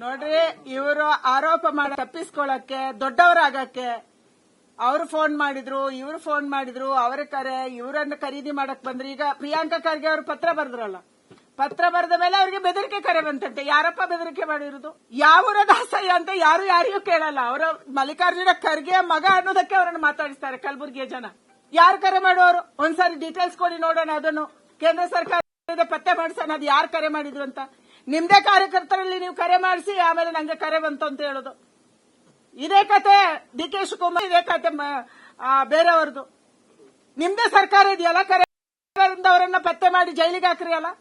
ನೋಡ್ರಿ, ಇವರು ಆರೋಪ ಮಾಡಿ ತಪ್ಪಿಸ್ಕೊಳಕ್ಕೆ, ದೊಡ್ಡವರಾಗಕ್ಕೆ ಅವ್ರು ಫೋನ್ ಮಾಡಿದ್ರು, ಇವ್ರು ಫೋನ್ ಮಾಡಿದ್ರು, ಅವರ ಕರೆ, ಇವರನ್ನ ಖರೀದಿ ಮಾಡಕ್ ಬಂದ್ರು. ಈಗ ಪ್ರಿಯಾಂಕಾ ಖರ್ಗೆ ಅವರು ಪತ್ರ ಬರೆದ್ರಲ್ಲ, ಪತ್ರ ಬರೆದ ಮೇಲೆ ಅವ್ರಿಗೆ ಬೆದರಿಕೆ ಕರೆ ಬಂತಂತೆ. ಯಾರಪ್ಪ ಬೆದರಿಕೆ ಮಾಡಿರೋದು? ಯಾವೂರ ದಾಸಯ್ಯ ಅಂತ ಯಾರಿಗೂ ಕೇಳಲ್ಲ. ಅವರ ಮಲ್ಲಿಕಾರ್ಜುನ ಖರ್ಗೆ ಮಗ ಅನ್ನೋದಕ್ಕೆ ಅವರನ್ನು ಮಾತಾಡಿಸ್ತಾರೆ ಕಲಬುರಗಿಯ ಜನ. ಯಾರು ಕರೆ ಮಾಡುವವರು? ಒಂದ್ಸಾರಿ ಡೀಟೇಲ್ಸ್ ಕೊಡಿ ನೋಡೋಣ. ಅದನ್ನು ಕೇಂದ್ರ ಸರ್ಕಾರ ಪತ್ತೆ ಮಾಡಿಸೋಣ, ಅದು ಯಾರು ಕರೆ ಮಾಡಿದ್ರು ಅಂತ. ನಿಮ್ದೇ ಕಾರ್ಯಕರ್ತರಲ್ಲಿ ನೀವು ಕರೆ ಮಾಡಿಸಿ ಆಮೇಲೆ ನಂಗೆ ಕರೆ ಬಂತು ಅಂತ ಹೇಳೋದು. ಇದೇ ಕತೆ ಡಿ ಕೆ ಶಿವಕುಮಾರ್, ಇದೇ ಕತೆ ಬೇರೆಯವ್ರದ್ದು. ನಿಮ್ದೇ ಸರ್ಕಾರ ಇದೆಯಲ್ಲ, ಕರೆವರನ್ನ ಪತ್ತೆ ಮಾಡಿ ಜೈಲಿಗೆ ಹಾಕ್ರಿ ಅಲ್ಲ.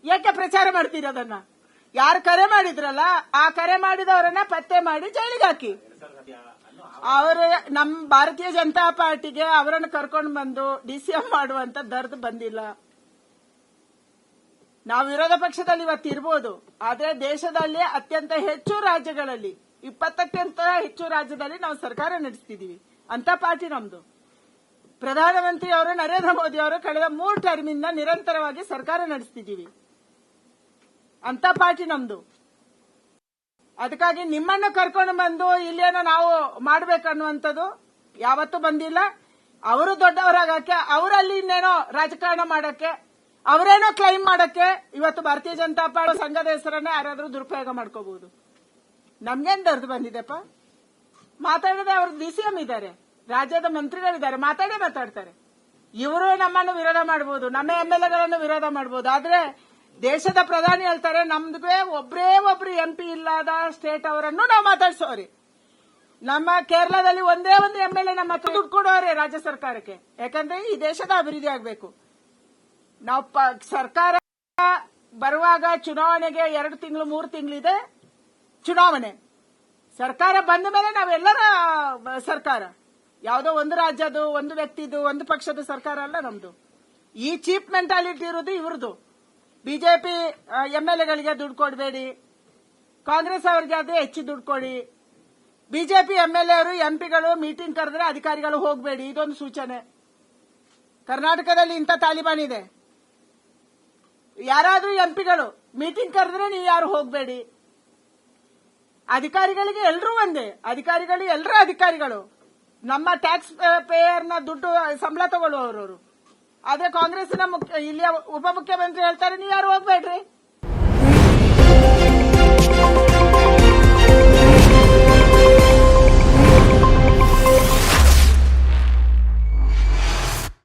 ಏಕೆ ಪ್ರಚಾರ ಮಾಡ್ತೀರಿ ಅದನ್ನ? ಯಾರು ಕರೆ ಮಾಡಿದ್ರಲ್ಲ ಆ ಕರೆ ಮಾಡಿದವರನ್ನ ಪತ್ತೆ ಮಾಡಿ ಜೈಲಿಗೆ ಹಾಕಿ. ಅವರು ನಮ್ಮ ಭಾರತೀಯ ಜನತಾ ಪಾರ್ಟಿಗೆ ಅವರನ್ನು ಕರ್ಕೊಂಡು ಬಂದು ಡಿಸಿಎಂ ಮಾಡುವಂತ ದರ್ದು ಬಂದಿಲ್ಲ. ನಾವು ವಿರೋಧ ಪಕ್ಷದಲ್ಲಿ ಇವತ್ತು ಇರ್ಬೋದು, ಆದ್ರೆ ದೇಶದಲ್ಲಿ ಅತ್ಯಂತ ಹೆಚ್ಚು ರಾಜ್ಯಗಳಲ್ಲಿ 20ಕ್ಕಿಂತ ಹೆಚ್ಚು ರಾಜ್ಯದಲ್ಲಿ ನಾವು ಸರ್ಕಾರ ನಡೆಸ್ತಿದೀವಿ. ಅಂತ ಪಾರ್ಟಿ ನಮ್ದು. ಪ್ರಧಾನಮಂತ್ರಿ ಅವರು ನರೇಂದ್ರ ಮೋದಿ ಅವರು ಕಳೆದ 3 ಟರ್ಮಿಂದ ನಿರಂತರವಾಗಿ ಸರ್ಕಾರ ನಡೆಸ್ತಿದೀವಿ. ಅಂತ ಪಾರ್ಟಿ ನಮ್ದು. ಅದಕ್ಕಾಗಿ ನಿಮ್ಮನ್ನು ಕರ್ಕೊಂಡು ಬಂದು ಇಲ್ಲೇನೋ ನಾವು ಮಾಡ್ಬೇಕನ್ನುವಂಥದ್ದು ಯಾವತ್ತೂ ಬಂದಿಲ್ಲ. ಅವರು ದೊಡ್ಡವರಾಗಕ್ಕೆ, ಅವರಲ್ಲಿ ಇನ್ನೇನೋ ರಾಜಕಾರಣ ಮಾಡಕ್ಕೆ, ಅವರೇನೋ ಕ್ಲೈಮ್ ಮಾಡಕ್ಕೆ ಇವತ್ತು ಭಾರತೀಯ ಜನತಾ ಪಾರ್ಟಿ ಸಂಘದ ಹೆಸರನ್ನ ಯಾರಾದ್ರೂ ದುರುಪಯೋಗ ಮಾಡ್ಕೋಬಹುದು. ನಮ್ಗೇನ್ ದರ್ದು ಬಂದಿದೆಪ್ಪ? ಮಾತಾಡದೆ ಅವ್ರ ಡಿಸಿಎಂ ಇದ್ದಾರೆ, ರಾಜ್ಯದ ಮಂತ್ರಿಗಳಿದ್ದಾರೆ, ಮಾತಾಡ್ತಾರೆ. ಇವರು ನಮ್ಮನ್ನು ವಿರೋಧ ಮಾಡಬಹುದು, ನಮ್ಮ ಎಂಎಲ್ಎಗಳನ್ನು ವಿರೋಧ ಮಾಡಬಹುದು. ಆದ್ರೆ ದೇಶದ ಪ್ರಧಾನಿ ಹೇಳ್ತಾರೆ ನಮ್ಗೆ ಒಬ್ರು ಎಂಪಿ ಇಲ್ಲದ ಸ್ಟೇಟ್ ಅವರನ್ನು ನಾವು ಮಾತಾಡ್ಸೋರಿ. ನಮ್ಮ ಕೇರಳದಲ್ಲಿ ಒಂದೇ ಒಂದು ಎಂಎಲ್ಎ ನಮ್ಮ ಹತ್ರ ದುಡ್ಡು ಕೊಡೋರೆ ರಾಜ್ಯ ಸರ್ಕಾರಕ್ಕೆ. ಯಾಕಂದ್ರೆ ಈ ದೇಶದ ಅಭಿವೃದ್ಧಿ ಆಗಬೇಕು. ನಾವು ಸರ್ಕಾರ ಬರುವಾಗ ಚುನಾವಣೆಗೆ 2 ತಿಂಗಳು 3 ತಿಂಗಳಿದೆ ಚುನಾವಣೆ. ಸರ್ಕಾರ ಬಂದ ಮೇಲೆ ನಾವೆಲ್ಲರ ಸರ್ಕಾರ, ಯಾವುದೋ ಒಂದು ರಾಜ್ಯದ್ದು, ಒಂದು ವ್ಯಕ್ತಿದು, ಒಂದು ಪಕ್ಷದ ಸರ್ಕಾರ ಅಲ್ಲ ನಮ್ದು. ಈ ಚೀಪ್ ಮೆಂಟಾಲಿಟಿ ಇರೋದು ಇವ್ರದ್ದು. ಬಿಜೆಪಿ ಎಂಎಲ್ಎಗಳಿಗೆ ದುಡ್ಡು ಕೊಡಬೇಡಿ, ಕಾಂಗ್ರೆಸ್ ಅವರಿಗೆ ಅದೇ ಹೆಚ್ಚು ದುಡ್ಡು ಕೊಡಿ. ಬಿಜೆಪಿ ಎಂಎಲ್ಎ ಅವರು ಎಂಪಿಗಳು ಮೀಟಿಂಗ್ ಕರೆದ್ರೆ ಅಧಿಕಾರಿಗಳು ಹೋಗಬೇಡಿ, ಇದೊಂದು ಸೂಚನೆ. ಕರ್ನಾಟಕದಲ್ಲಿ ಇಂಥ ತಾಲಿಬಾನ್ ಇದೆ. ಯಾರಾದ್ರೂ ಎಂಪಿಗಳು ಮೀಟಿಂಗ್ ಕರೆದ್ರೆ ನೀವು ಯಾರು ಹೋಗಬೇಡಿ. ಅಧಿಕಾರಿಗಳಿಗೆ ಎಲ್ಲರೂ ಒಂದೇ, ಎಲ್ಲರೂ ಅಧಿಕಾರಿಗಳು ನಮ್ಮ ಟ್ಯಾಕ್ಸ್ ಪೇಯರ್ನ ದುಡ್ಡು ಸಂಬಳ ತಗೊಳ್ಳುವವರು. ಆದ್ರೆ ಕಾಂಗ್ರೆಸ್ನ ಇಲ್ಲಿಯ ಉಪಮುಖ್ಯಮಂತ್ರಿ ಹೇಳ್ತಾರೆ ನೀವು ಯಾರು ಹೋಗ್ಬೇಡ್ರಿ.